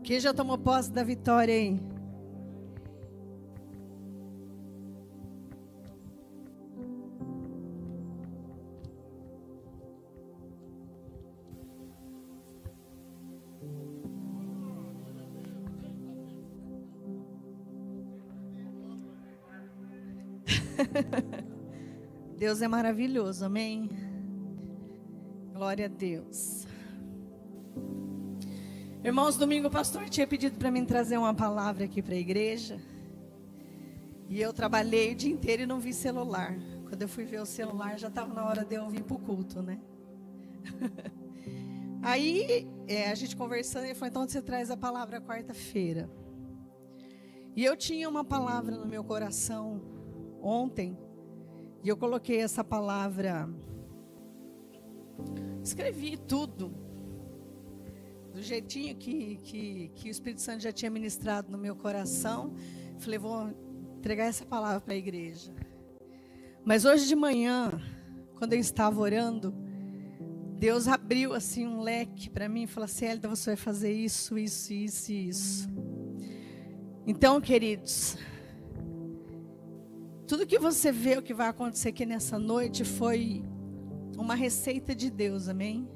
Quem já tomou posse da vitória aí? Deus é maravilhoso, amém? Glória a Deus. Irmãos, domingo o pastor tinha pedido para mim trazer uma palavra aqui para a igreja. E eu trabalhei o dia inteiro e não vi celular. Quando eu fui ver o celular, já estava na hora de eu vir para o culto, né? Aí, a gente conversando, ele falou, então você traz a palavra quarta-feira. E eu tinha uma palavra no meu coração ontem, e eu coloquei essa palavra, escrevi tudo, do jeitinho que o Espírito Santo já tinha ministrado no meu coração. Falei, vou entregar essa palavra para a igreja. Mas hoje de manhã, quando eu estava orando, Deus abriu assim um leque para mim e falou assim, Hélida, você vai fazer isso, isso, isso e isso. Então, queridos, tudo que você vê, o que vai acontecer aqui nessa noite, foi uma receita de Deus, amém?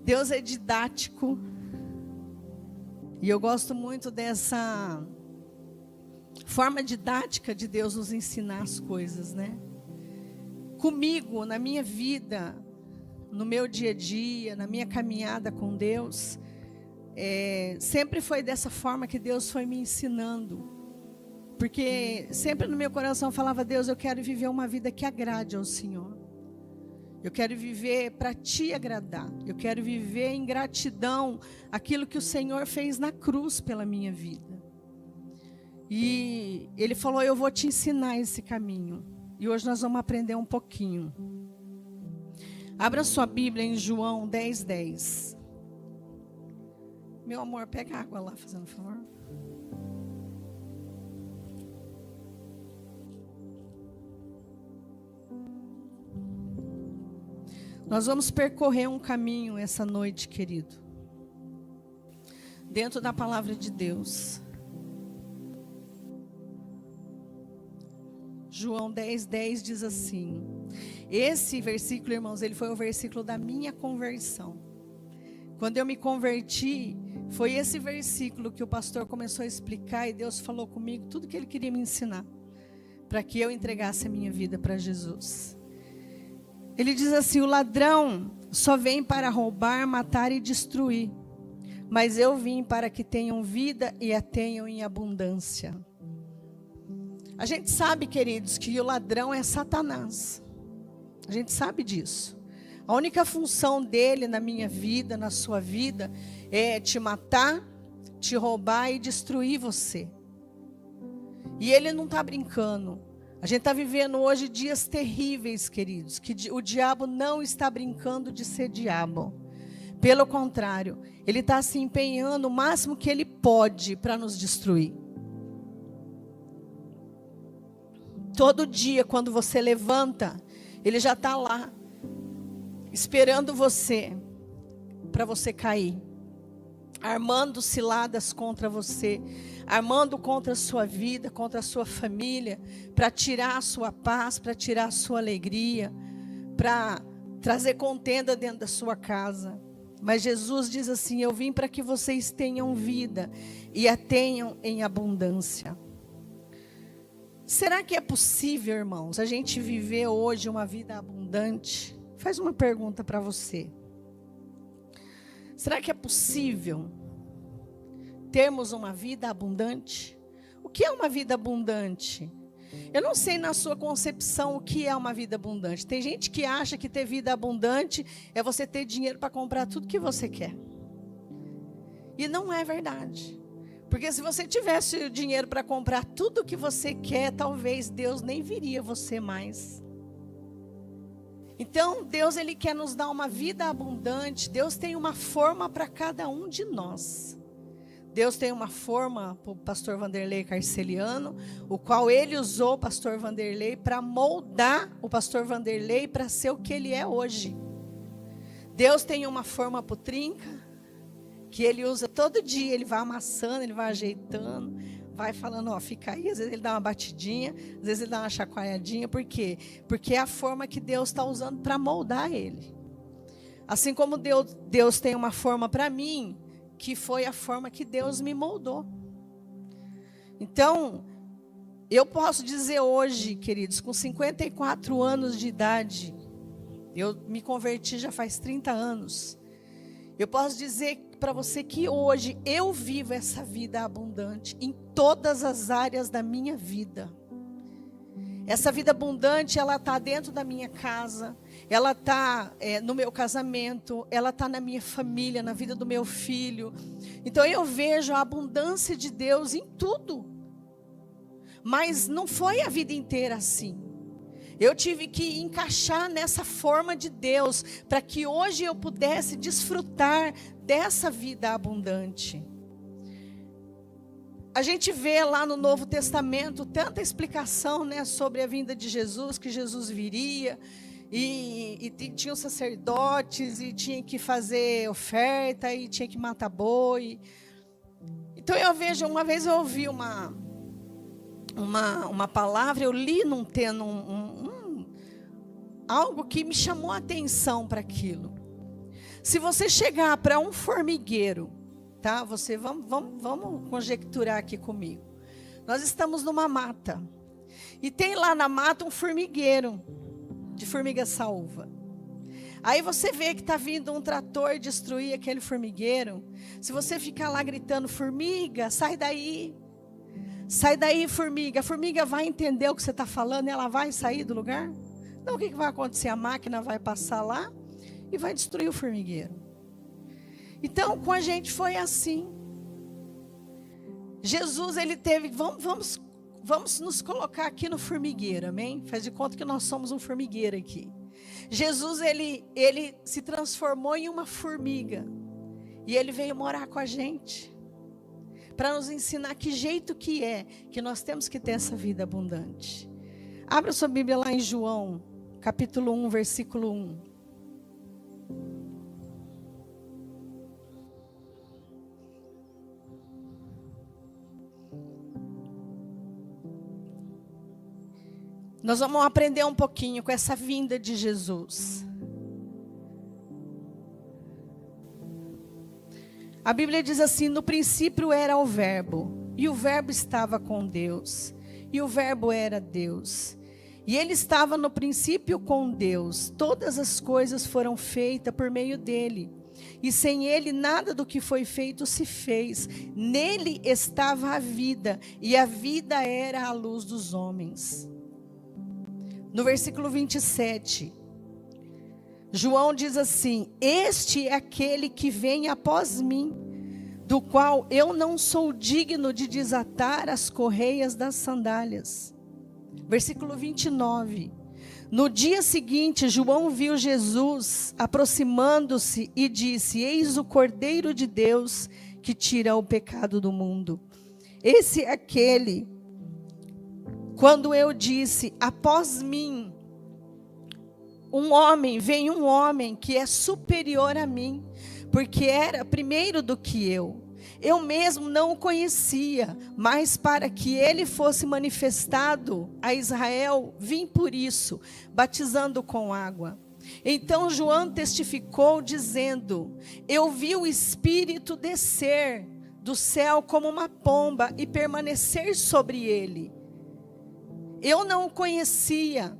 Deus é didático, e eu gosto muito dessa forma didática de Deus nos ensinar as coisas, né? Comigo, na minha vida, no meu dia a dia, na minha caminhada com Deus, sempre foi dessa forma que Deus foi me ensinando. Porque sempre no meu coração eu falava, Deus, eu quero viver uma vida que agrade ao Senhor. Eu quero viver para Te agradar. Eu quero viver em gratidão aquilo que o Senhor fez na cruz pela minha vida. E Ele falou, eu vou te ensinar esse caminho. E hoje nós vamos aprender um pouquinho. Abra sua Bíblia em João 10:10. Meu amor, pega água lá, fazendo favor. Nós vamos percorrer um caminho essa noite, querido, dentro da palavra de Deus. João 10:10 diz assim. Esse versículo, irmãos, ele foi o versículo da minha conversão. Quando eu me converti, foi esse versículo que o pastor começou a explicar e Deus falou comigo tudo que Ele queria me ensinar, para que eu entregasse a minha vida para Jesus. Ele diz assim, o ladrão só vem para roubar, matar e destruir. Mas eu vim para que tenham vida e a tenham em abundância. A gente sabe, queridos, que o ladrão é Satanás. A gente sabe disso. A única função dele na minha vida, na sua vida, é te matar, te roubar e destruir você. E ele não está brincando. A gente está vivendo hoje dias terríveis, queridos, que o diabo não está brincando de ser diabo. Pelo contrário, ele está se empenhando o máximo que ele pode para nos destruir. Todo dia, quando você levanta, ele já está lá, esperando você, para você cair. Armando ciladas contra você, armando contra a sua vida, contra a sua família, para tirar a sua paz, para tirar a sua alegria, para trazer contenda dentro da sua casa. Mas Jesus diz assim, eu vim para que vocês tenham vida e a tenham em abundância. Será que é possível, irmãos, a gente viver hoje uma vida abundante? Faz uma pergunta para você. Será que é possível termos uma vida abundante? O que é uma vida abundante? Eu não sei na sua concepção o que é uma vida abundante. Tem gente que acha que ter vida abundante é você ter dinheiro para comprar tudo que você quer. E não é verdade. Porque se você tivesse o dinheiro para comprar tudo que você quer, talvez Deus nem viria você mais. Então, Deus, Ele quer nos dar uma vida abundante. Deus tem uma forma para cada um de nós. Deus tem uma forma para o pastor Vanderlei Carceliano, o qual Ele usou o pastor Vanderlei para moldar o pastor Vanderlei para ser o que ele é hoje. Deus tem uma forma para o Trinca. que ele usa todo dia, ele vai amassando, ele vai ajeitando, vai falando, ó, fica aí, às vezes ele dá uma batidinha, às vezes ele dá uma chacoalhadinha, por quê? Porque é a forma que Deus está usando para moldar ele. Assim como Deus tem uma forma para mim, que foi a forma que Deus me moldou. Então, eu posso dizer hoje, queridos, com 54 anos de idade, eu me converti já faz 30 anos. Eu posso dizer para você que hoje eu vivo essa vida abundante em todas as áreas da minha vida. Essa vida abundante, ela está dentro da minha casa, ela está no meu casamento, ela está na minha família, na vida do meu filho. Então eu vejo a abundância de Deus em tudo. Mas não foi a vida inteira assim. Eu tive que encaixar nessa forma de Deus, para que hoje eu pudesse desfrutar dessa vida abundante. A gente vê lá no Novo Testamento tanta explicação, né, sobre a vinda de Jesus, que Jesus viria, e tinha os sacerdotes, e tinha que fazer oferta, e tinha que matar boi. Então eu vejo, uma vez eu ouvi uma palavra, eu li algo que me chamou a atenção para aquilo. Se você chegar para um formigueiro, tá? Vamos conjecturar aqui comigo. Nós estamos numa mata. E tem lá na mata um formigueiro de formiga saúva. Aí você vê que está vindo um trator destruir aquele formigueiro. Se você ficar lá gritando, formiga, sai daí. Sai daí, formiga. A formiga vai entender o que você está falando e ela vai sair do lugar? Então o que vai acontecer? A máquina vai passar lá e vai destruir o formigueiro. Então, com a gente foi assim. Jesus, ele teve, vamos nos colocar aqui no formigueiro, amém? Faz de conta que nós somos um formigueiro aqui. Jesus, ele se transformou em uma formiga. E ele veio morar com a gente. Para nos ensinar que jeito que é, que nós temos que ter essa vida abundante. Abra sua Bíblia lá em João, capítulo 1, versículo 1. Nós vamos aprender um pouquinho com essa vinda de Jesus. A Bíblia diz assim: no princípio era o Verbo, e o Verbo estava com Deus, e o Verbo era Deus. E ele estava no princípio com Deus. Todas as coisas foram feitas por meio dele. E sem ele nada do que foi feito se fez. Nele estava a vida, e a vida era a luz dos homens. No versículo 27, João diz assim: este é aquele que vem após mim, do qual eu não sou digno de desatar as correias das sandálias. Versículo 29. No dia seguinte, João viu Jesus aproximando-se e disse: eis o Cordeiro de Deus que tira o pecado do mundo. Esse é aquele, quando eu disse, após mim, vem um homem que é superior a mim, porque era primeiro do que eu. Eu mesmo não o conhecia, mas para que ele fosse manifestado a Israel, vim por isso, batizando com água. Então João testificou, dizendo: eu vi o Espírito descer do céu como uma pomba e permanecer sobre ele. Eu não o conhecia,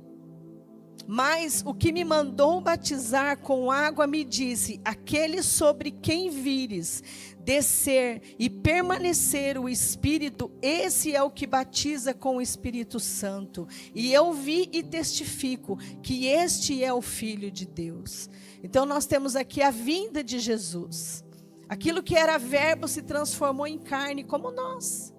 mas o que me mandou batizar com água me disse: aquele sobre quem vires descer e permanecer o Espírito, esse é o que batiza com o Espírito Santo. E eu vi e testifico que este é o Filho de Deus. Então nós temos aqui a vinda de Jesus. Aquilo que era verbo se transformou em carne como nós.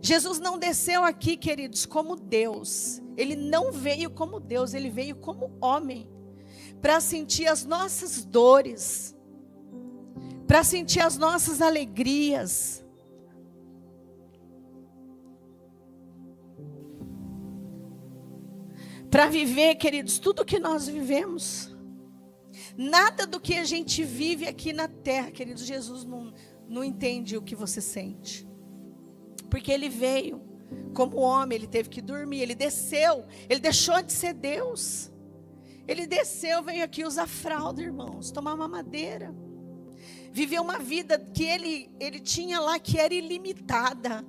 Jesus não desceu aqui, queridos, como Deus. Ele não veio como Deus, ele veio como homem, para sentir as nossas dores, para sentir as nossas alegrias. Para viver, queridos, tudo que nós vivemos. Nada do que a gente vive aqui na terra, queridos, Jesus não entende o que você sente. Porque ele veio como homem, ele teve que dormir, ele desceu, ele deixou de ser Deus. Ele desceu, veio aqui usar fralda, irmãos, tomar mamadeira. Viveu uma vida que ele tinha lá que era ilimitada.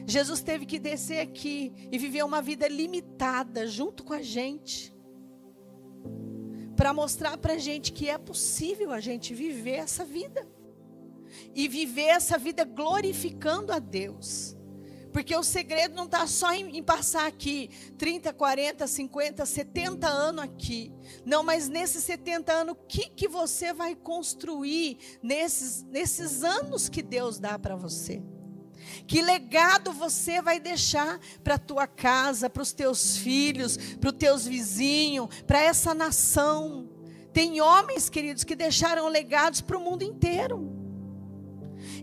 Jesus teve que descer aqui e viver uma vida limitada junto com a gente. Para mostrar para a gente que é possível a gente viver essa vida. E viver essa vida glorificando a Deus. Porque o segredo não está só em passar aqui 30, 40, 50, 70 anos aqui. Não, mas nesses 70 anos, o que você vai construir nesses anos que Deus dá para você? Que legado você vai deixar para a tua casa, para os teus filhos, para os teus vizinhos, para essa nação? Tem homens, queridos, que deixaram legados para o mundo inteiro.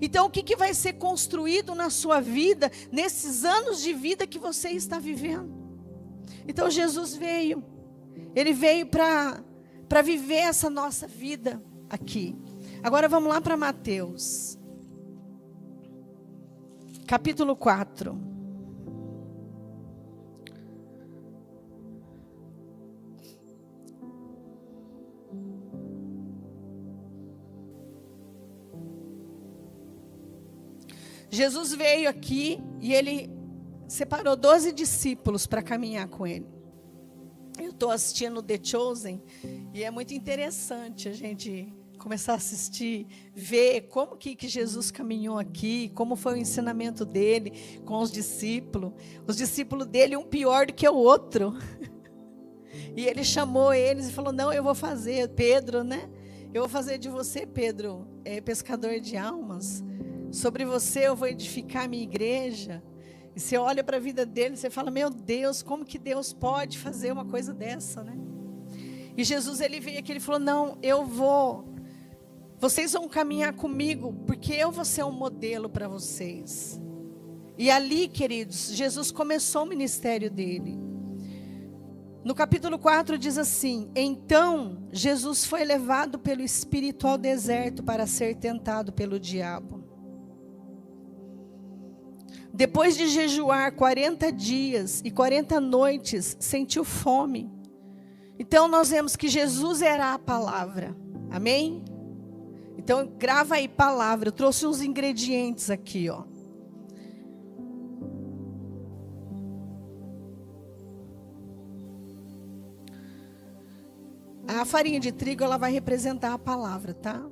Então, o que vai ser construído na sua vida, nesses anos de vida que você está vivendo? Então, Jesus veio. Ele veio para viver essa nossa vida aqui. Agora, vamos lá para Mateus. Capítulo 4. Jesus veio aqui e ele separou 12 discípulos para caminhar com ele. Eu estou assistindo The Chosen e é muito interessante a gente começar a assistir, ver como que Jesus caminhou aqui, como foi o ensinamento dele com os discípulos. Os discípulos dele, um pior do que o outro. E ele chamou eles e falou, não, eu vou fazer, Pedro, né? Eu vou fazer de você, Pedro, pescador de almas. Sobre você eu vou edificar a minha igreja. E você olha para a vida dele e você fala, meu Deus, como que Deus pode fazer uma coisa dessa, né? E Jesus, ele veio aqui, ele falou, não, vocês vão caminhar comigo, porque eu vou ser um modelo para vocês. E ali, queridos, Jesus começou o ministério dele. No capítulo 4 diz assim, então Jesus foi levado pelo Espírito ao deserto para ser tentado pelo diabo. Depois de jejuar 40 dias e 40 noites, sentiu fome. Então nós vemos que Jesus era a palavra. Amém? Então grava aí palavra. Eu trouxe uns ingredientes aqui, ó. A farinha de trigo, ela vai representar a palavra, tá?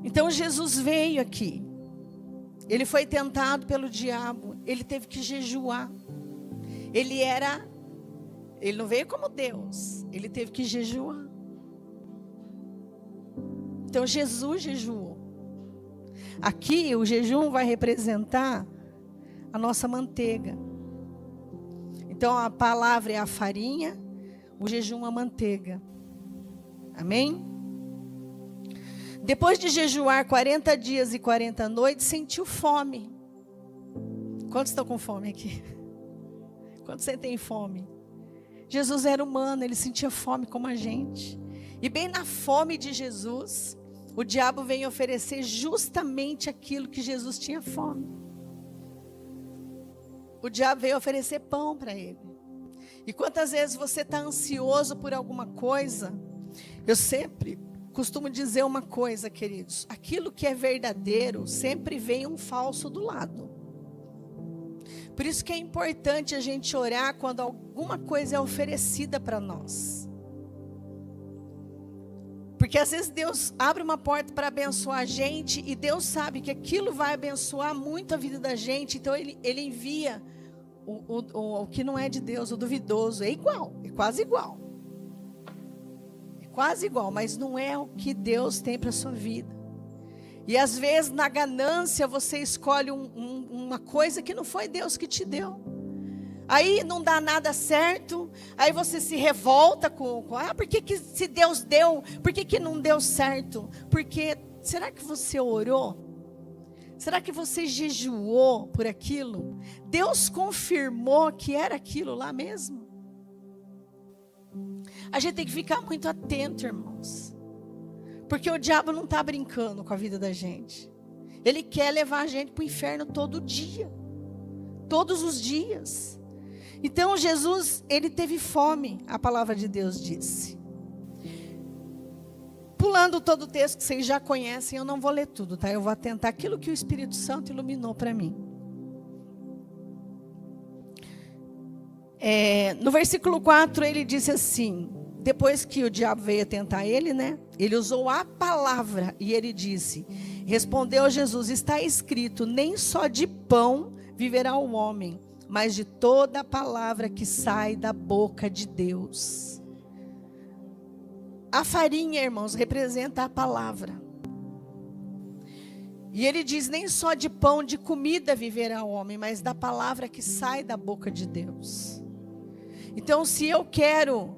Então Jesus veio aqui, ele foi tentado pelo diabo, ele teve que jejuar, ele não veio como Deus, ele teve que jejuar. Então Jesus jejuou. Aqui o jejum vai representar a nossa manteiga. Então a palavra é a farinha, o jejum a manteiga. Amém? Depois de jejuar 40 dias e 40 noites, sentiu fome. Quantos estão com fome aqui? Quantos sentem fome? Jesus era humano, ele sentia fome como a gente. E bem na fome de Jesus, o diabo vem oferecer justamente aquilo que Jesus tinha fome. O diabo veio oferecer pão para ele. E quantas vezes você está ansioso por alguma coisa? Eu sempre costumo dizer uma coisa, queridos. Aquilo que é verdadeiro, sempre vem um falso do lado. Por isso que é importante a gente orar quando alguma coisa é oferecida para nós. Porque às vezes Deus abre uma porta para abençoar a gente e Deus sabe que aquilo vai abençoar muito a vida da gente. Então Ele envia o que não é de Deus, o duvidoso. É igual, é quase igual. Quase igual, mas não é o que Deus tem para a sua vida. E às vezes na ganância você escolhe uma coisa que não foi Deus que te deu. Aí não dá nada certo, aí você se revolta por que se Deus deu, por que não deu certo? Porque, será que você orou? Será que você jejuou por aquilo? Deus confirmou que era aquilo lá mesmo? A gente tem que ficar muito atento, irmãos. Porque o diabo não está brincando com a vida da gente. Ele quer levar a gente para o inferno todo dia. Todos os dias. Então Jesus, ele teve fome, a palavra de Deus disse. Pulando todo o texto que vocês já conhecem, eu não vou ler tudo, tá? Eu vou atentar aquilo que o Espírito Santo iluminou para mim. No versículo 4 ele disse assim, depois que o diabo veio tentar ele, né? Ele usou a palavra e ele disse, respondeu Jesus, está escrito, nem só de pão viverá o homem, mas de toda a palavra que sai da boca de Deus. A farinha, irmãos, representa a palavra. E ele diz, nem só de pão, de comida viverá o homem, mas da palavra que sai da boca de Deus. Então, se eu quero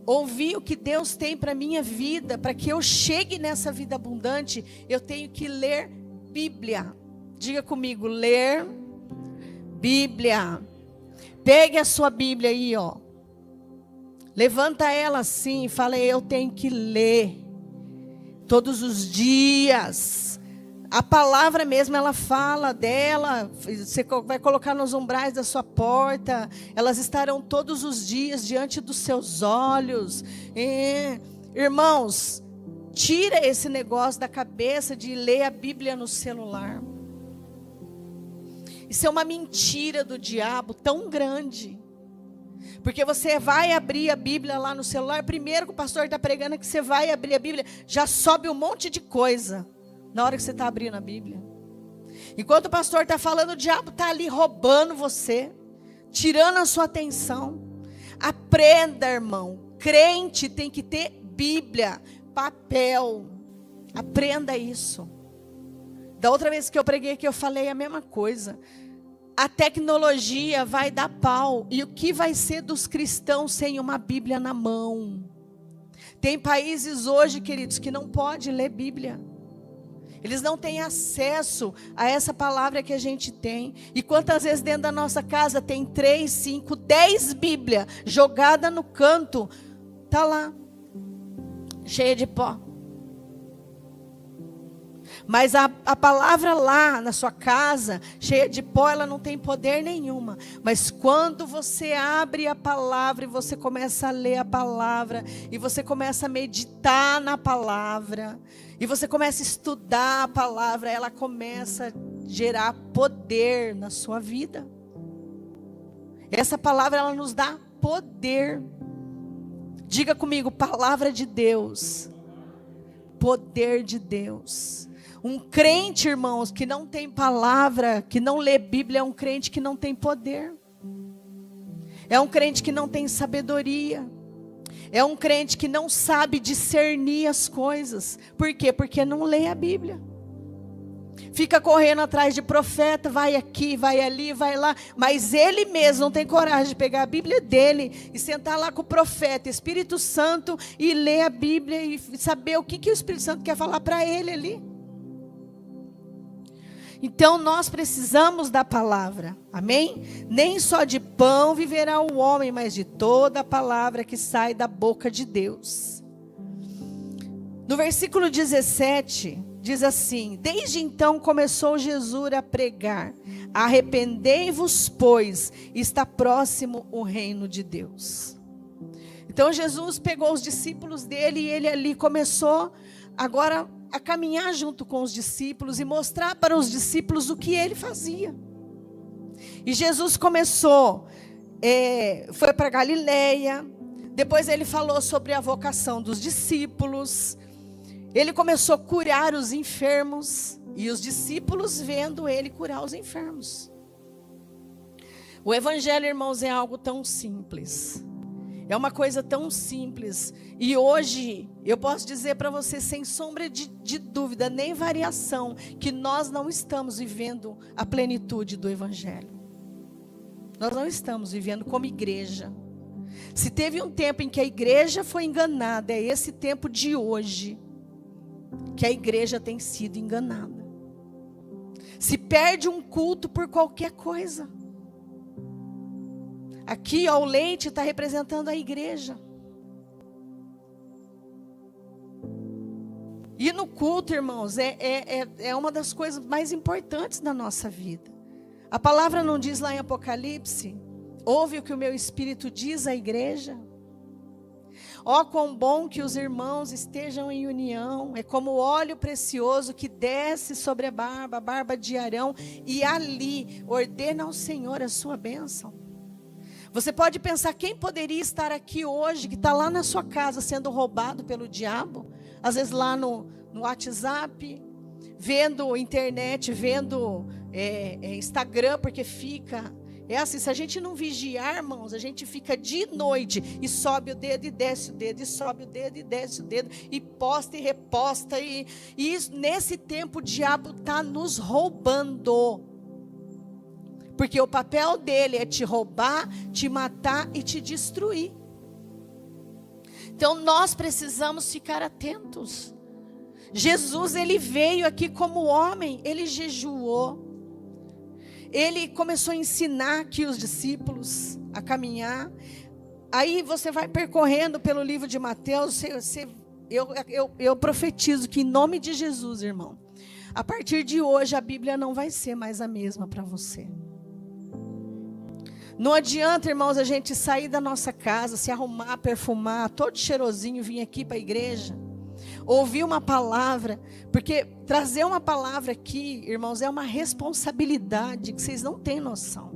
ouvir o que Deus tem para a minha vida, para que eu chegue nessa vida abundante, eu tenho que ler Bíblia. Diga comigo, ler Bíblia. Pegue a sua Bíblia aí, ó. Levanta ela assim e fala, eu tenho que ler todos os dias. A palavra mesmo, ela fala dela, você vai colocar nos umbrais da sua porta, elas estarão todos os dias diante dos seus olhos. Irmãos, tira esse negócio da cabeça de ler a Bíblia no celular. Isso é uma mentira do diabo tão grande. Porque você vai abrir a Bíblia lá no celular, primeiro que o pastor está pregando que você vai abrir a Bíblia, já sobe um monte de coisa na hora que você está abrindo a Bíblia. Enquanto o pastor está falando, o diabo está ali roubando você, tirando a sua atenção. Aprenda, irmão, crente tem que ter Bíblia, papel, aprenda isso. Da outra vez que eu preguei aqui, eu falei a mesma coisa. A tecnologia vai dar pau. E o que vai ser dos cristãos sem uma Bíblia na mão? Tem países hoje, queridos, que não pode ler Bíblia. Eles não têm acesso a essa palavra que a gente tem. E quantas vezes dentro da nossa casa tem 3, 5, 10 Bíblias jogada no canto. Está lá, cheia de pó. Mas a palavra lá na sua casa, cheia de pó, ela não tem poder nenhuma. Mas quando você abre a palavra e você começa a ler a palavra, e você começa a meditar na palavra, e você começa a estudar a palavra, ela começa a gerar poder na sua vida. Essa palavra, ela nos dá poder. Diga comigo, palavra de Deus. Poder de Deus. Um crente, irmãos, que não tem palavra, que não lê Bíblia, é um crente que não tem poder. É um crente que não tem sabedoria. É um crente que não sabe discernir as coisas. Por quê? Porque não lê a Bíblia. Fica correndo atrás de profeta, vai aqui, vai ali, vai lá. Mas ele mesmo não tem coragem de pegar a Bíblia dele e sentar lá com o profeta, Espírito Santo, e ler a Bíblia e saber o que o Espírito Santo quer falar para ele ali. Então nós precisamos da palavra, amém? Nem só de pão viverá o homem, mas de toda a palavra que sai da boca de Deus. No versículo 17, diz assim, desde então começou Jesus a pregar, arrependei-vos, pois está próximo o reino de Deus. Então Jesus pegou os discípulos dele e ele ali começou agora a caminhar junto com os discípulos e mostrar para os discípulos o que ele fazia. E Jesus começou, foi para Galileia, depois ele falou sobre a vocação dos discípulos, ele começou a curar os enfermos, e os discípulos vendo ele curar os enfermos. O evangelho, irmãos, é algo tão simples. É uma coisa tão simples. E hoje, eu posso dizer para você, sem sombra de dúvida, nem variação, que nós não estamos vivendo a plenitude do Evangelho. Nós não estamos vivendo como igreja. Se teve um tempo em que a igreja foi enganada, é esse tempo de hoje que a igreja tem sido enganada. Se perde um culto por qualquer coisa. Aqui, ó, o leite está representando a igreja. E no culto, irmãos, é uma das coisas mais importantes da nossa vida. A palavra não diz lá em Apocalipse: ouve o que o meu espírito diz à igreja? Ó, quão bom que os irmãos estejam em união. É como óleo precioso que desce sobre a barba de Arão, e ali ordena ao Senhor a sua bênção. Você pode pensar, quem poderia estar aqui hoje, que está lá na sua casa sendo roubado pelo diabo? Às vezes lá no WhatsApp, vendo internet, vendo Instagram, porque fica... É assim, se a gente não vigiar, irmãos, a gente fica de noite e sobe o dedo e desce o dedo, e sobe o dedo e desce o dedo, e posta e reposta, e isso, nesse tempo o diabo está nos roubando, porque o papel dele é te roubar, te matar e te destruir. Então nós precisamos ficar atentos. Jesus, ele veio aqui como homem, ele jejuou. Ele começou a ensinar aqui os discípulos a caminhar. Aí você vai percorrendo pelo livro de Mateus. Eu profetizo que em nome de Jesus, irmão, a partir de hoje a Bíblia não vai ser mais a mesma para você. Não adianta, irmãos, a gente sair da nossa casa, se arrumar, perfumar, todo cheirosinho, vir aqui para a igreja, ouvir uma palavra, porque trazer uma palavra aqui, irmãos, é uma responsabilidade que vocês não têm noção.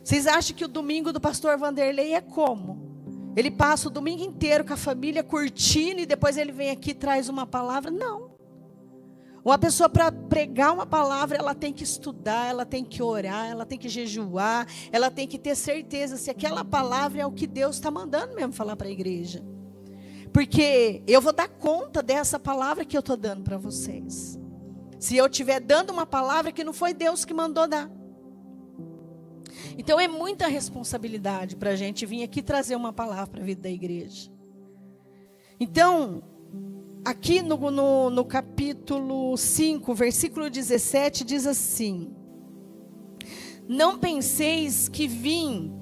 Vocês acham que o domingo do pastor Vanderlei é como? Ele passa o domingo inteiro com a família curtindo e depois ele vem aqui e traz uma palavra? Não. Uma pessoa, para pregar uma palavra, ela tem que estudar, ela tem que orar, ela tem que jejuar, ela tem que ter certeza se aquela palavra é o que Deus está mandando mesmo falar para a igreja. Porque eu vou dar conta dessa palavra que eu estou dando para vocês. Se eu estiver dando uma palavra que não foi Deus que mandou dar. Então é muita responsabilidade para a gente vir aqui trazer uma palavra para a vida da igreja. Então, aqui no capítulo 5, versículo 17, diz assim: não penseis que vim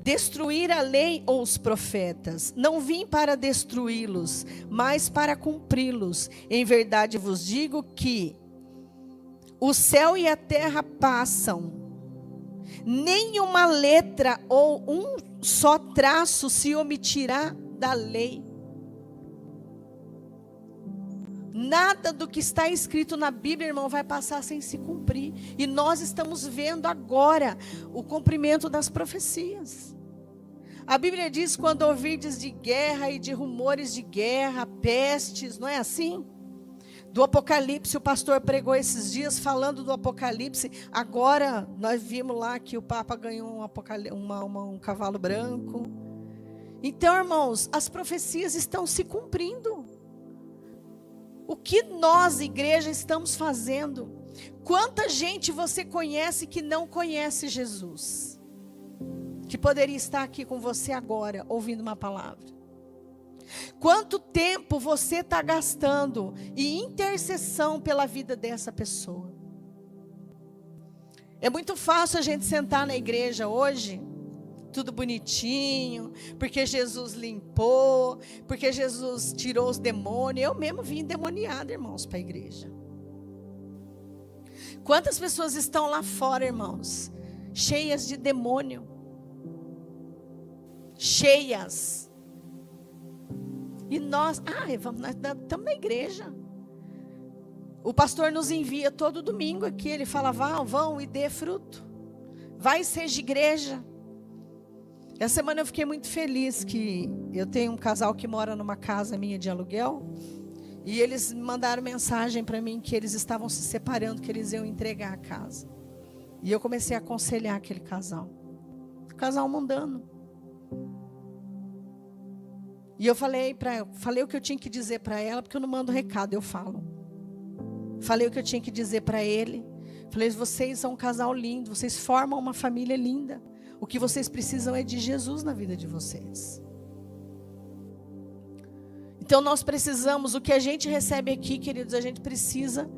destruir a lei ou os profetas. Não vim para destruí-los, mas para cumpri-los. Em verdade vos digo que o céu e a terra passam, nenhuma letra ou um só traço se omitirá da lei. Nada do que está escrito na Bíblia, irmão, vai passar sem se cumprir. E nós estamos vendo agora o cumprimento das profecias. A Bíblia diz: quando ouvirdes de guerra e de rumores de guerra, pestes, não é assim? Do Apocalipse, o pastor pregou esses dias falando do Apocalipse. Agora, nós vimos lá que o Papa ganhou um cavalo branco. Então, irmãos, as profecias estão se cumprindo. O que nós, igreja, estamos fazendo? Quanta gente você conhece que não conhece Jesus? Que poderia estar aqui com você agora, ouvindo uma palavra. Quanto tempo você está gastando em intercessão pela vida dessa pessoa? É muito fácil a gente sentar na igreja hoje, tudo bonitinho, porque Jesus limpou, porque Jesus tirou os demônios. Eu mesmo vim endemoniada, irmãos, para a igreja. Quantas pessoas estão lá fora, irmãos, cheias de demônio? Cheias. E nós estamos na igreja. O pastor nos envia todo domingo aqui. Ele fala: vão e dê fruto. Vai e seja igreja. Essa semana eu fiquei muito feliz que eu tenho um casal que mora numa casa minha de aluguel. E eles mandaram mensagem para mim que eles estavam se separando, que eles iam entregar a casa. E eu comecei a aconselhar aquele casal. Casal mundano. E eu falei o que eu tinha que dizer para ela, porque eu não mando recado, eu falo. Falei o que eu tinha que dizer para ele. Falei: vocês são um casal lindo, vocês formam uma família linda. O que vocês precisam é de Jesus na vida de vocês. Então nós precisamos, o que a gente recebe aqui, queridos, a gente precisa.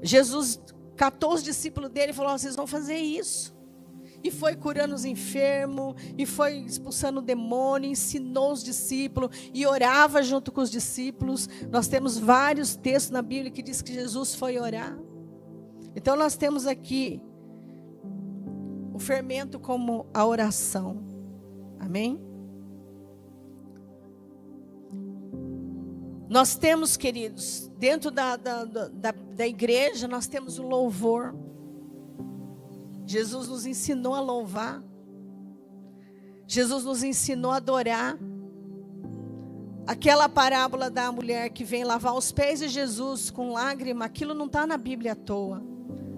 Jesus catou os discípulos dele e falou: vocês vão fazer isso. e foi curando os enfermos, e foi expulsando o demônio, ensinou os discípulos, e orava junto com os discípulos. Nós temos vários textos na Bíblia que diz que Jesus foi orar. Então nós temos aqui o fermento como a oração. Amém? Nós temos, queridos, dentro da igreja, nós temos o louvor. Jesus nos ensinou a louvar. Jesus nos ensinou a adorar. Aquela parábola da mulher que vem lavar os pés de Jesus com lágrima, aquilo não está na Bíblia à toa.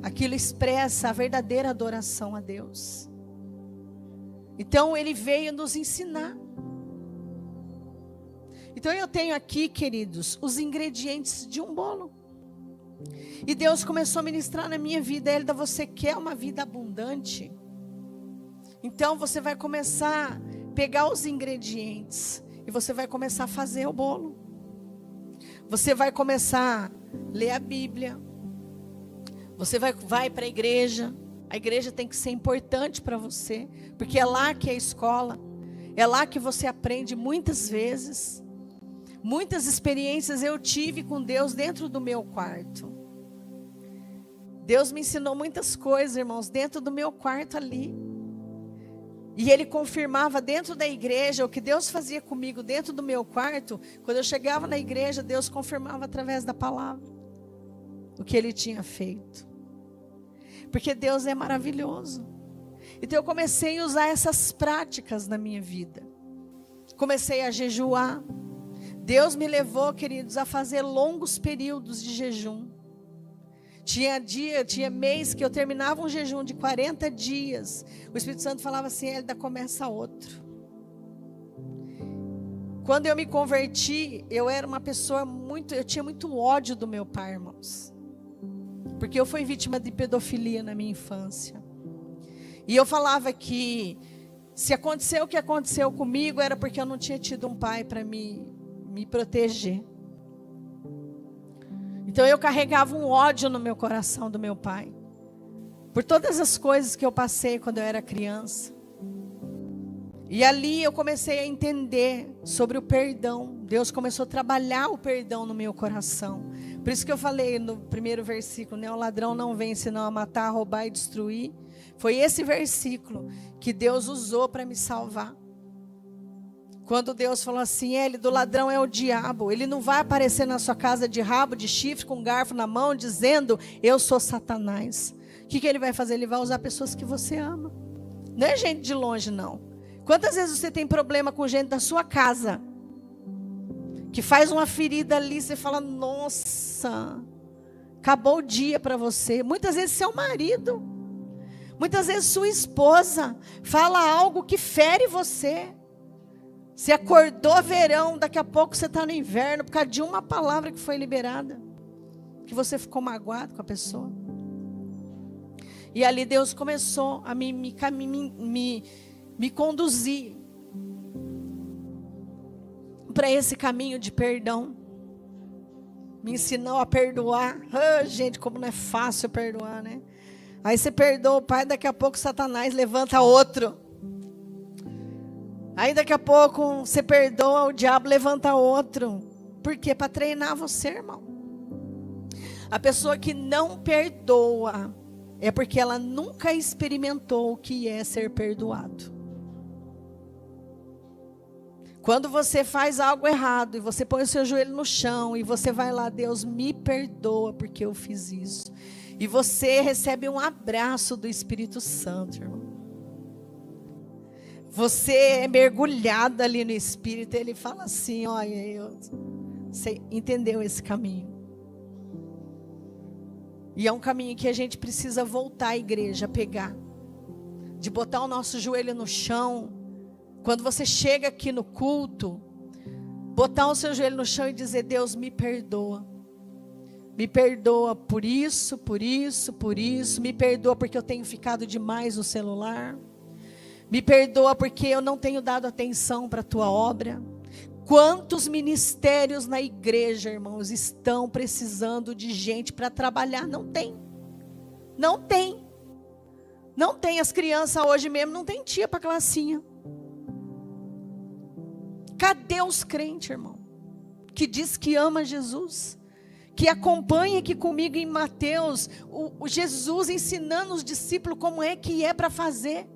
Aquilo expressa a verdadeira adoração a Deus. Então ele veio nos ensinar. Então eu tenho aqui, queridos, os ingredientes de um bolo. E Deus começou a ministrar na minha vida. Elida, você quer uma vida abundante? Então você vai começar a pegar os ingredientes e você vai começar a fazer o bolo. Você vai começar a ler a Bíblia. Você vai para a igreja. A igreja tem que ser importante para você, porque é lá que é a escola. É lá que você aprende muitas vezes. Muitas experiências eu tive com Deus dentro do meu quarto. Deus me ensinou muitas coisas, irmãos, dentro do meu quarto ali. E Ele confirmava dentro da igreja o que Deus fazia comigo dentro do meu quarto. Quando eu chegava na igreja, Deus confirmava através da palavra o que Ele tinha feito. Porque Deus é maravilhoso. Então eu comecei a usar essas práticas na minha vida. Comecei a jejuar. Deus me levou, queridos, a fazer longos períodos de jejum. Tinha mês que eu terminava um jejum de 40 dias. O Espírito Santo falava assim, Elida, começa outro. Quando eu me converti, eu era uma pessoa eu tinha muito ódio do meu pai, irmãos. Porque eu fui vítima de pedofilia na minha infância. E eu falava que se aconteceu o que aconteceu comigo, era porque eu não tinha tido um pai para me proteger. Então eu carregava um ódio no meu coração do meu pai. Por todas as coisas que eu passei quando eu era criança. E ali eu comecei a entender sobre o perdão. Deus começou a trabalhar o perdão no meu coração. Por isso que eu falei no primeiro versículo, né? O ladrão não vem senão a matar, roubar e destruir. Foi esse versículo que Deus usou para me salvar. Quando Deus falou assim, Elida, o ladrão é o diabo. Ele não vai aparecer na sua casa de rabo, de chifre, com um garfo na mão, dizendo, eu sou Satanás. O que ele vai fazer? Ele vai usar pessoas que você ama. Não é gente de longe, não. Quantas vezes você tem problema com gente da sua casa? Que faz uma ferida ali, você fala, nossa, acabou o dia para você. Muitas vezes seu marido. Muitas vezes sua esposa fala algo que fere você. Você acordou verão, daqui a pouco você está no inverno, por causa de uma palavra que foi liberada. Que você ficou magoado com a pessoa. E ali Deus começou a me conduzir para esse caminho de perdão. Me ensinou a perdoar. Gente, como não é fácil perdoar, né? Aí você perdoa o pai, daqui a pouco Satanás levanta outro. Aí daqui a pouco você perdoa, o diabo levanta outro. Por quê? Para treinar você, irmão. A pessoa que não perdoa é porque ela nunca experimentou o que é ser perdoado. Quando você faz algo errado e você põe o seu joelho no chão e você vai lá, Deus me perdoa porque eu fiz isso. E você recebe um abraço do Espírito Santo, irmão. Você é mergulhado ali no Espírito, ele fala assim, olha, você entendeu esse caminho. E é um caminho que a gente precisa voltar à igreja, pegar. De botar o nosso joelho no chão. Quando você chega aqui no culto, botar o seu joelho no chão e dizer, Deus me perdoa. Me perdoa por isso, por isso, por isso. Me perdoa porque eu tenho ficado demais no celular. Me perdoa porque eu não tenho dado atenção para a tua obra. Quantos ministérios na igreja, irmãos, estão precisando de gente para trabalhar? Não tem. Não tem. Não tem, as crianças hoje mesmo não tem tia para classinha. Cadê os crentes, irmão? Que diz que ama Jesus, que acompanha aqui comigo em Mateus, o Jesus ensinando os discípulos como é que é para fazer.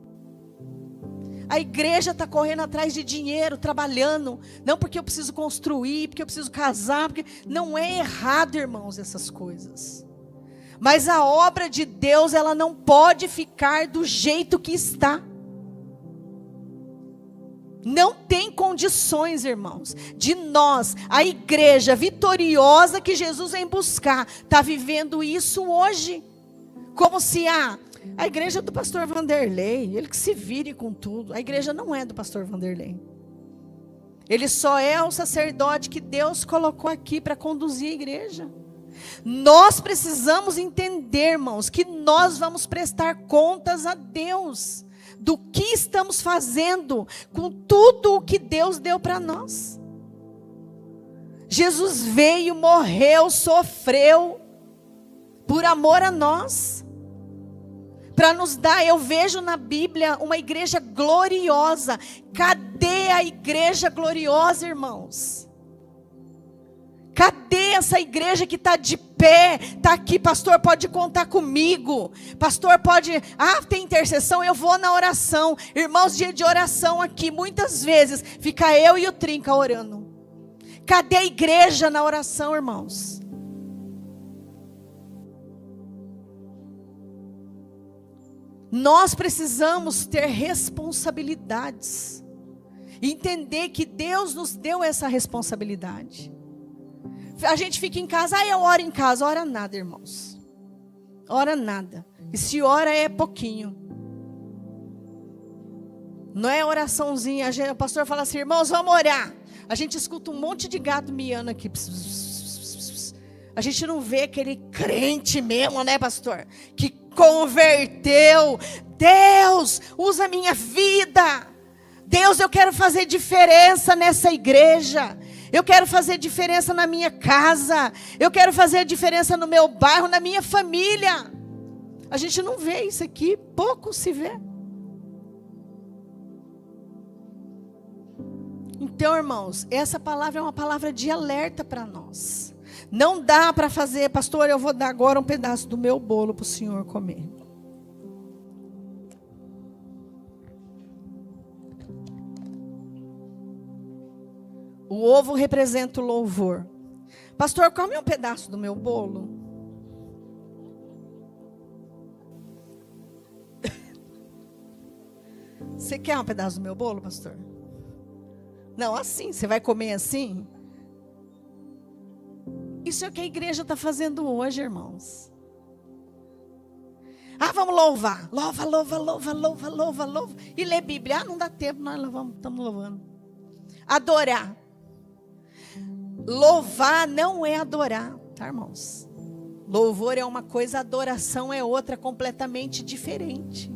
A igreja está correndo atrás de dinheiro, trabalhando, não porque eu preciso construir, porque eu preciso casar, porque não é errado, irmãos, essas coisas. Mas a obra de Deus, ela não pode ficar do jeito que está. Não tem condições, irmãos, de nós, a igreja vitoriosa que Jesus vem buscar, está vivendo isso hoje. Como se a igreja do pastor Vanderlei, ele que se vire com tudo. A igreja não é do pastor Vanderlei. Ele só é o sacerdote que Deus colocou aqui para conduzir a igreja. Nós precisamos entender, irmãos, que nós vamos prestar contas a Deus do que estamos fazendo com tudo o que Deus deu para nós. Jesus veio, morreu, sofreu por amor a nós, para nos dar. Eu vejo na Bíblia uma igreja gloriosa. Cadê a igreja gloriosa, irmãos? Cadê essa igreja que está de pé? Está aqui, pastor, pode contar comigo. Pastor, pode... tem intercessão, eu vou na oração. Irmãos, dia de oração aqui, muitas vezes, fica eu e o Trinca orando. Cadê a igreja na oração, irmãos? Nós precisamos ter responsabilidades. Entender que Deus nos deu essa responsabilidade. A gente fica em casa, eu oro em casa. Ora nada, irmãos. Ora nada. E se ora é pouquinho. Não é oraçãozinha. O pastor fala assim, irmãos, vamos orar. A gente escuta um monte de gato miando aqui. A gente não vê aquele crente mesmo, né, pastor? Que converteu. Deus, usa a minha vida. Deus, eu quero fazer diferença nessa igreja. Eu quero fazer diferença na minha casa. Eu quero fazer diferença no meu bairro, na minha família. A gente não vê isso aqui, pouco se vê. Então, irmãos, essa palavra é uma palavra de alerta para nós. Não dá para fazer, pastor, eu vou dar agora um pedaço do meu bolo para o senhor comer. O ovo representa o louvor. Pastor, come um pedaço do meu bolo. Você quer um pedaço do meu bolo, pastor? Não, assim, você vai comer assim? Isso é o que a igreja está fazendo hoje, irmãos. Vamos louvar. Louva, louva, louva, louva, louva, louva. E ler Bíblia. Não dá tempo, nós estamos louvando. Adorar. Louvar não é adorar, tá, irmãos? Louvor é uma coisa, adoração é outra, completamente diferente.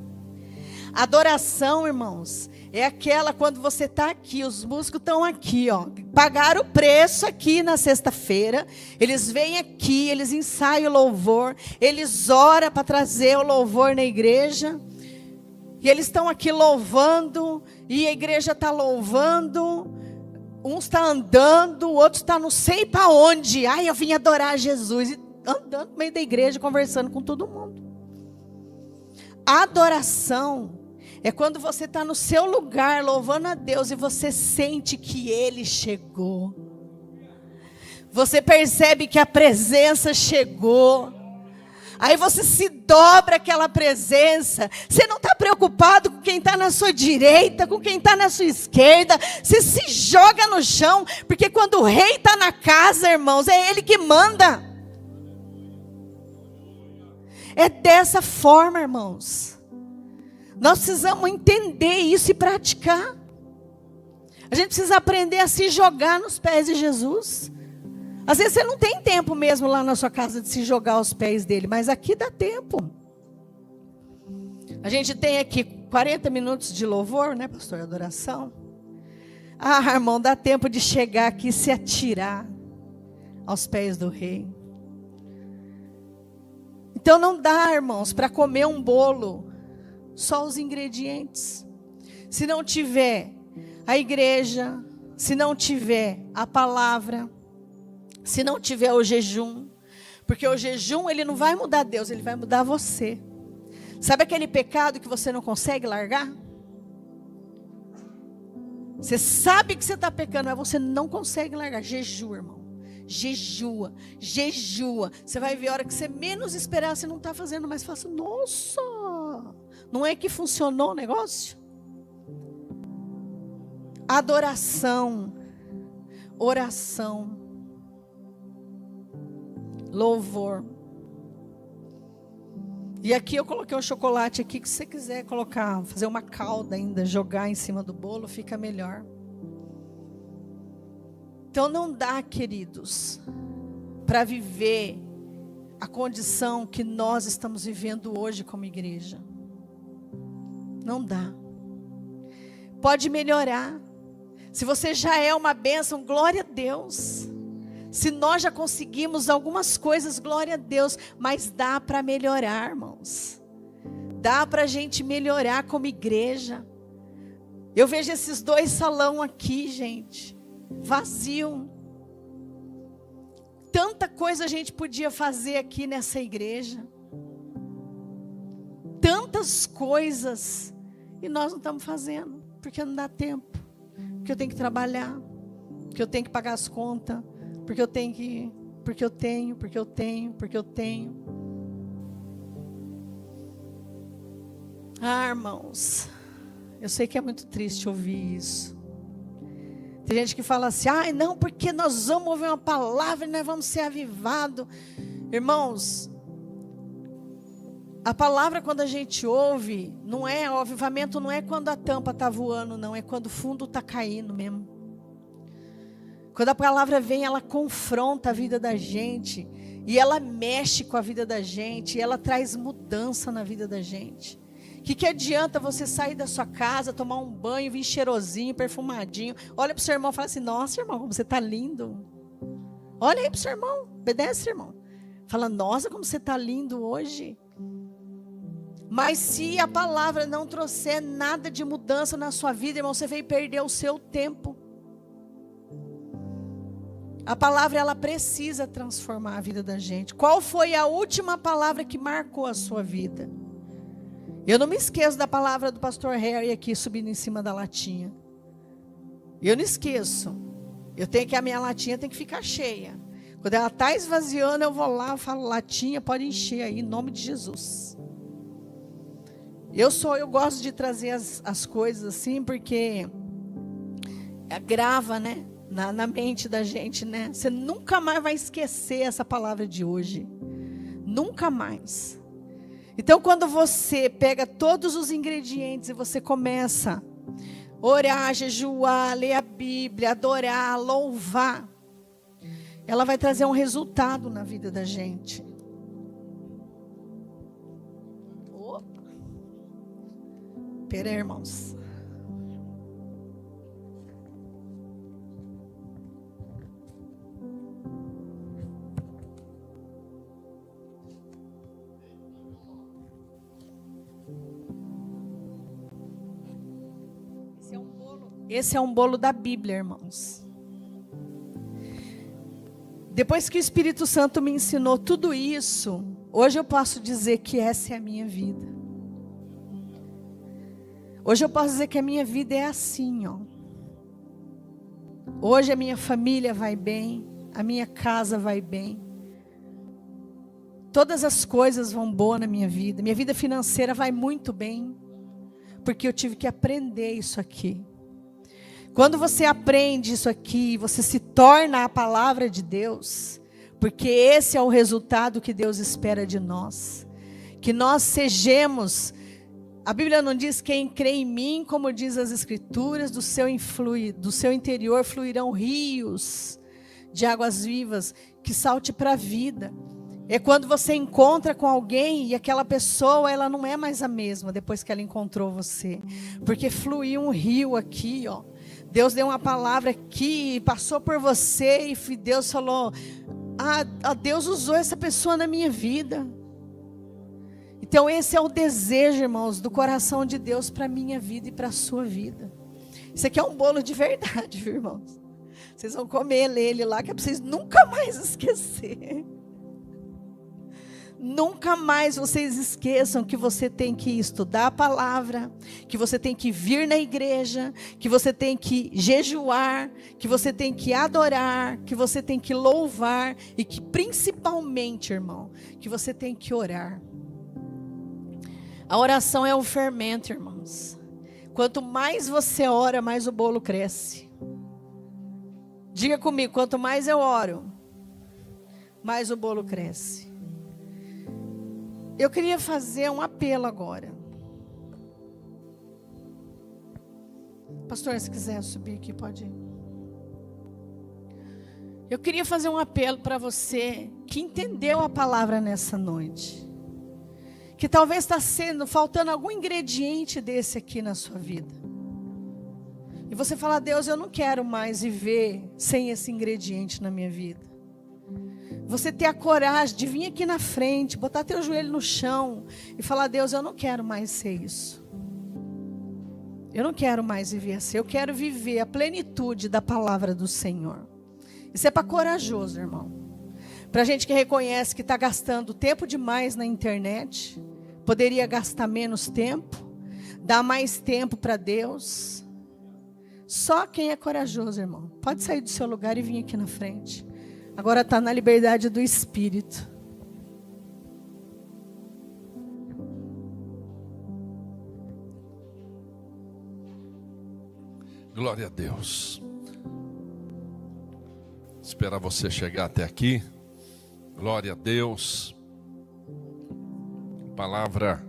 Adoração, irmãos, é aquela quando você está aqui, os músicos estão aqui, ó, pagaram o preço aqui na sexta-feira, eles vêm aqui, eles ensaiam o louvor, eles oram para trazer o louvor na igreja, e eles estão aqui louvando, e a igreja está louvando. Um está andando, o outro está não sei para onde. Eu vim adorar Jesus. E andando no meio da igreja, conversando com todo mundo. Adoração é quando você está no seu lugar, louvando a Deus, e você sente que Ele chegou. Você percebe que a presença chegou. Aí você se dobra aquela presença. Você não está preocupado com quem está na sua direita, com quem está na sua esquerda. Você se joga no chão, porque quando o rei está na casa, irmãos, é ele que manda. É dessa forma, irmãos. Nós precisamos entender isso e praticar. A gente precisa aprender a se jogar nos pés de Jesus. Às vezes você não tem tempo mesmo lá na sua casa de se jogar aos pés dele, mas aqui dá tempo. A gente tem aqui 40 minutos de louvor, né, pastor? Adoração. Irmão, dá tempo de chegar aqui e se atirar aos pés do rei. Então não dá, irmãos, para comer um bolo só os ingredientes. Se não tiver a igreja, se não tiver a palavra, se não tiver o jejum, porque o jejum ele não vai mudar Deus, ele vai mudar você. Sabe aquele pecado que você não consegue largar? Você sabe que você está pecando, mas você não consegue largar. Jejua, irmão. Jejua, jejua. Você vai ver a hora que você menos esperar, você não está fazendo mais. Faça, nossa, não é que funcionou o negócio? Adoração, oração, louvor. E aqui eu coloquei um chocolate aqui, que se você quiser colocar, fazer uma calda ainda, jogar em cima do bolo, fica melhor. Então não dá, queridos, para viver a condição que nós estamos vivendo hoje como igreja. Não dá. Pode melhorar. Se você já é uma bênção, glória a Deus. Se nós já conseguimos algumas coisas, glória a Deus. Mas dá para melhorar, irmãos. Dá para a gente melhorar como igreja. Eu vejo esses 2 salões aqui, gente, vazio. Tanta coisa a gente podia fazer aqui nessa igreja. Tantas coisas. E nós não estamos fazendo. Porque não dá tempo. Porque eu tenho que trabalhar. Porque eu tenho que pagar as contas. Porque eu tenho que... Porque eu tenho. Ah, irmãos. Eu sei que é muito triste ouvir isso. Tem gente que fala assim, ai não, porque nós vamos ouvir uma palavra e nós vamos ser avivados. Irmãos, a palavra quando a gente ouve, não é, o avivamento não é quando a tampa está voando, não, é quando o fundo está caindo mesmo. Quando a palavra vem, ela confronta a vida da gente, e ela mexe com a vida da gente, e ela traz mudança na vida da gente. O que adianta você sair da sua casa, tomar um banho, vir cheirosinho, perfumadinho, olha para o seu irmão e fala assim, nossa irmão, como você está lindo. Olha aí para o seu irmão, obedece irmão. Fala, nossa, como você está lindo hoje. Mas se a palavra não trouxer nada de mudança na sua vida, irmão, você veio perder o seu tempo. A palavra, ela precisa transformar a vida da gente. Qual foi a última palavra que marcou a sua vida? Eu não me esqueço da palavra do pastor Harry aqui subindo em cima da latinha. Eu não esqueço. A minha latinha tem que ficar cheia. Quando ela está esvaziando, eu vou lá, eu falo, latinha, pode encher aí, em nome de Jesus. Eu gosto de trazer as coisas assim, porque grava, né? Na mente da gente, né? Você nunca mais vai esquecer essa palavra de hoje. Nunca mais. Então, quando você pega todos os ingredientes e você começa a orar, jejuar, ler a Bíblia, adorar, louvar, ela vai trazer um resultado na vida da gente. Opa! Pera aí, irmãos. Esse é um bolo da Bíblia, irmãos. Depois que o Espírito Santo me ensinou tudo isso, hoje eu posso dizer que essa é a minha vida. Hoje eu posso dizer que a minha vida é assim, ó. Hoje a minha família vai bem, a minha casa vai bem. Todas as coisas vão boa na minha vida financeira vai muito bem, porque eu tive que aprender isso aqui. Quando você aprende isso aqui, você se torna a palavra de Deus, porque esse é o resultado que Deus espera de nós. Que nós sejamos, a Bíblia não diz quem crê em mim, como diz as Escrituras, do seu interior fluirão rios de águas vivas, que salte para a vida. É quando você encontra com alguém e aquela pessoa, ela não é mais a mesma depois que ela encontrou você. Porque fluiu um rio aqui, ó. Deus deu uma palavra aqui, passou por você e Deus falou, Deus usou essa pessoa na minha vida. Então esse é o desejo, irmãos, do coração de Deus para a minha vida e para a sua vida. Isso aqui é um bolo de verdade, viu, irmãos? Vocês vão comer ele lá, que é para vocês nunca mais esquecer. Nunca mais vocês esqueçam que você tem que estudar a palavra, que você tem que vir na igreja, que você tem que jejuar, que você tem que adorar, que você tem que louvar e que principalmente, irmão, que você tem que orar. A oração é um fermento, irmãos. Quanto mais você ora, mais o bolo cresce. Diga comigo, quanto mais eu oro, mais o bolo cresce. Eu queria fazer um apelo agora. Pastor, se quiser subir aqui, pode ir. Eu queria fazer um apelo para você que entendeu a palavra nessa noite. Que talvez está faltando algum ingrediente desse aqui na sua vida. E você fala, Deus, eu não quero mais viver sem esse ingrediente na minha vida. Você ter a coragem de vir aqui na frente, botar teu joelho no chão e falar, Deus, eu não quero mais ser isso. Eu não quero mais viver assim. Eu quero viver a plenitude da palavra do Senhor. Isso é para corajoso, irmão. Para gente que reconhece que está gastando tempo demais na internet, poderia gastar menos tempo, dar mais tempo para Deus. Só quem é corajoso, irmão, pode sair do seu lugar e vir aqui na frente. Agora está na liberdade do Espírito. Glória a Deus. Esperar você chegar até aqui. Glória a Deus. Palavra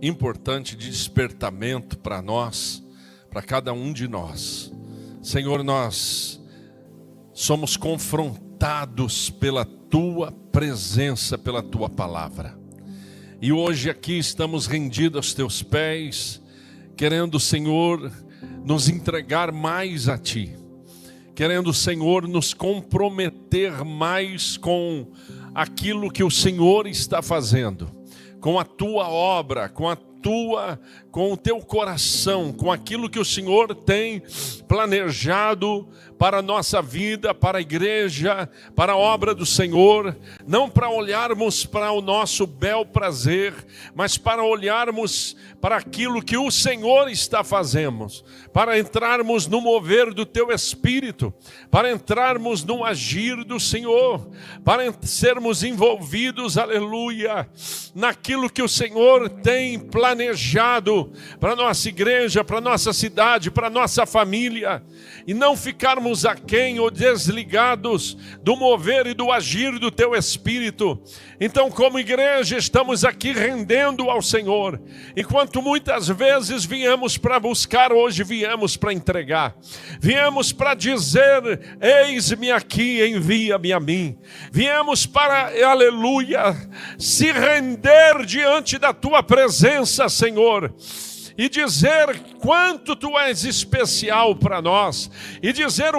importante de despertamento para nós, para cada um de nós. Senhor, nós somos confrontados pela Tua presença, pela Tua palavra. E hoje aqui estamos rendidos aos Teus pés, querendo, Senhor, nos entregar mais a Ti. Querendo, Senhor, nos comprometer mais com aquilo que o Senhor está fazendo. Com a Tua obra, com o Teu coração, com aquilo que o Senhor tem planejado para a nossa vida, para a igreja, para a obra do Senhor, não para olharmos para o nosso bel prazer, mas para olharmos para aquilo que o Senhor está fazendo, para entrarmos no mover do Teu Espírito, para entrarmos no agir do Senhor, para sermos envolvidos, aleluia, naquilo que o Senhor tem planejado para a nossa igreja, para a nossa cidade, para a nossa família, e não ficarmos aquém ou desligados do mover e do agir do Teu Espírito. Então, como igreja, estamos aqui rendendo ao Senhor, enquanto muitas vezes viemos para buscar, hoje viemos para entregar, viemos para dizer, eis-me aqui, envia-me a mim, viemos para, aleluia, se render diante da Tua presença, Senhor, e dizer quanto Tu és especial para nós, e dizer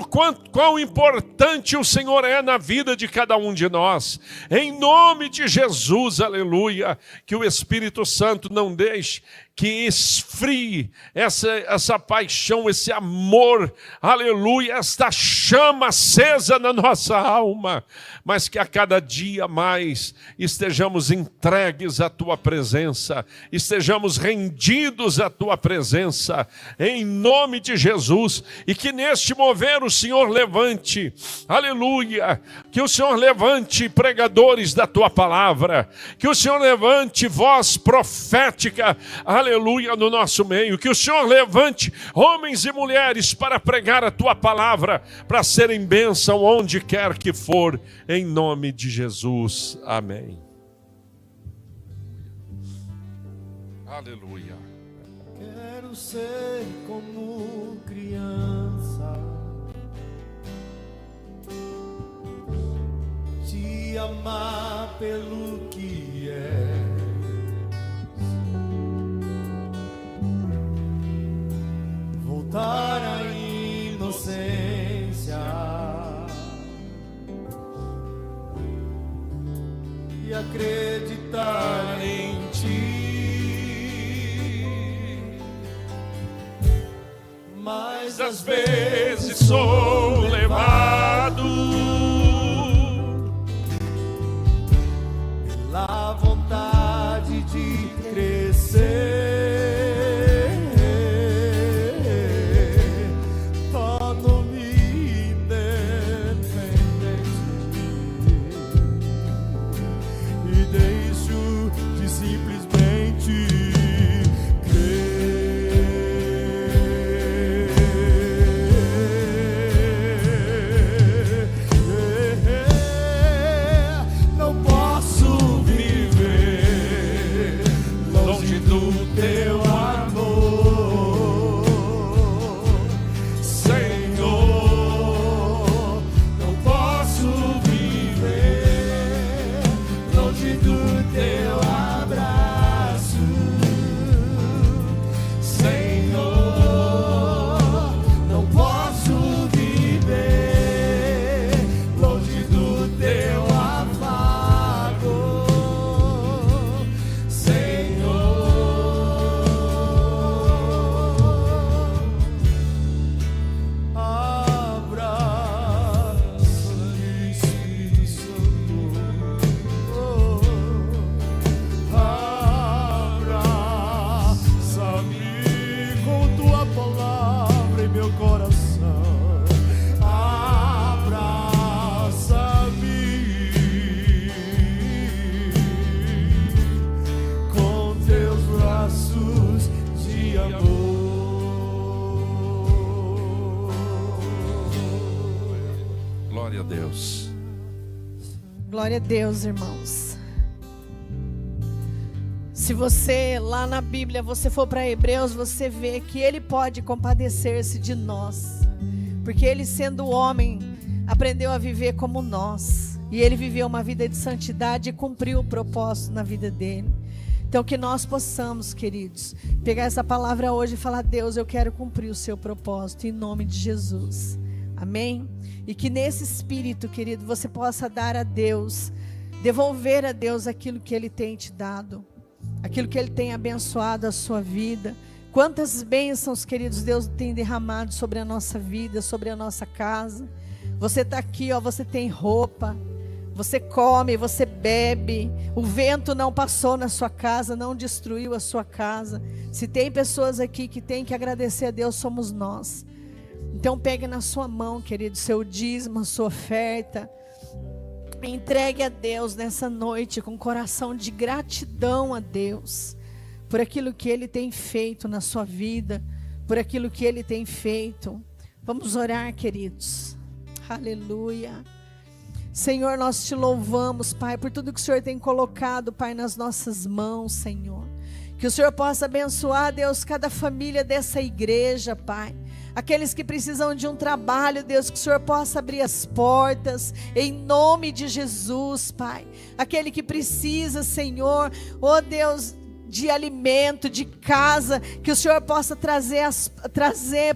quão importante o Senhor é na vida de cada um de nós, em nome de Jesus, aleluia, que o Espírito Santo não deixe que esfrie essa paixão, esse amor, aleluia, esta chama acesa na nossa alma, mas que a cada dia mais estejamos entregues à Tua presença, estejamos rendidos à Tua presença, em nome de Jesus, e que neste mover o Senhor levante, aleluia, que o Senhor levante pregadores da Tua palavra, que o Senhor levante voz profética, aleluia, no nosso meio, que o Senhor levante homens e mulheres para pregar a Tua palavra, para serem bênção onde quer que for, em nome de Jesus, amém. Aleluia. Quero ser como criança, te amar pelo que és, voltar à inocência e acreditar em Ti. mas às vezes sou levado pela vontade de crescer. Torno-me independente e deixo de simplesmente teu amor, Senhor, não posso viver longe do teu abraço, Senhor, não posso viver longe do teu afago, Glória a Deus. Glória a Deus, irmãos. Se você, lá na Bíblia, você for para Hebreus, você vê que Ele pode compadecer-se de nós. Porque Ele, sendo homem, aprendeu a viver como nós. E Ele viveu uma vida de santidade e cumpriu o propósito na vida dele. Então que nós possamos, queridos, pegar essa palavra hoje e falar: Deus, eu quero cumprir o seu propósito, em nome de Jesus. Amém? E que nesse espírito, querido, você possa dar a Deus, devolver a Deus aquilo que Ele tem te dado, aquilo que Ele tem abençoado a sua vida. Quantas bênçãos, queridos, Deus tem derramado sobre a nossa vida, sobre a nossa casa. Você está aqui, ó, você tem roupa, você come, você bebe, o vento não passou na sua casa, não destruiu a sua casa. Se tem pessoas aqui que tem que agradecer a Deus, somos nós. Então pegue na sua mão, querido, seu dízimo, a sua oferta. Entregue a Deus nessa noite com coração de gratidão a Deus por aquilo que Ele tem feito na sua vida, por aquilo que Ele tem feito. Vamos orar, queridos. Aleluia. Senhor, nós te louvamos, Pai, por tudo que o Senhor tem colocado, Pai, nas nossas mãos, Senhor. Que o Senhor possa abençoar, Deus, cada família dessa igreja, Pai. Aqueles que precisam de um trabalho, Deus, que o Senhor possa abrir as portas, em nome de Jesus, Pai. Aquele que precisa, Senhor, oh Deus, de alimento, de casa, que o Senhor possa trazer,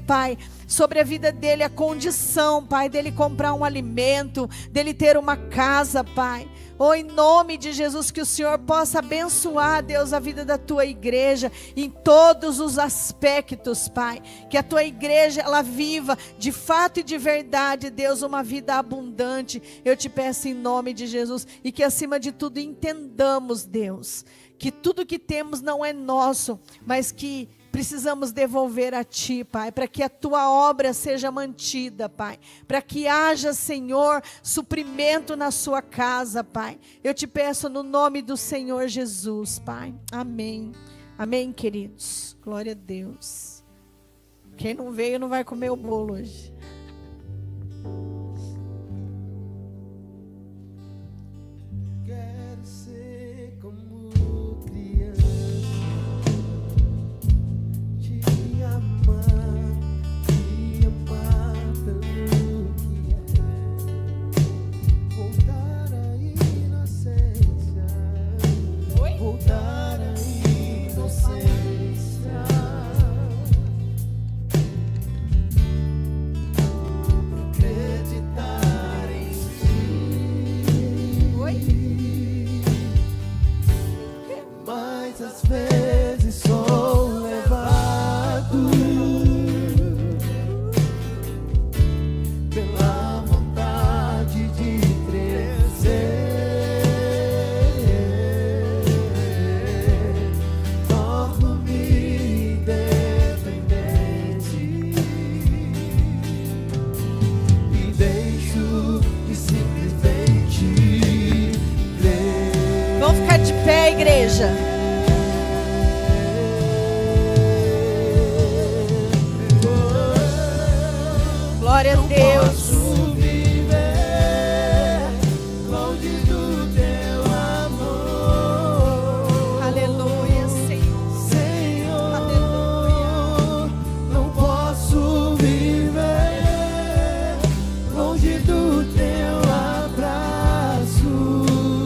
Pai, sobre a vida dele a condição, Pai, dele comprar um alimento, dele ter uma casa, Pai. Oh, em nome de Jesus, que o Senhor possa abençoar, Deus, a vida da tua igreja em todos os aspectos, Pai. Que a tua igreja, ela viva de fato e de verdade, Deus, uma vida abundante. Eu te peço em nome de Jesus. E que acima de tudo entendamos, Deus, que tudo que temos não é nosso, mas que precisamos devolver a Ti, Pai, para que a Tua obra seja mantida, Pai, para que haja, Senhor, suprimento na sua casa, Pai. Eu te peço no nome do Senhor Jesus, Pai. Amém. Amém, queridos. Glória a Deus. Quem não veio não vai comer o bolo hoje.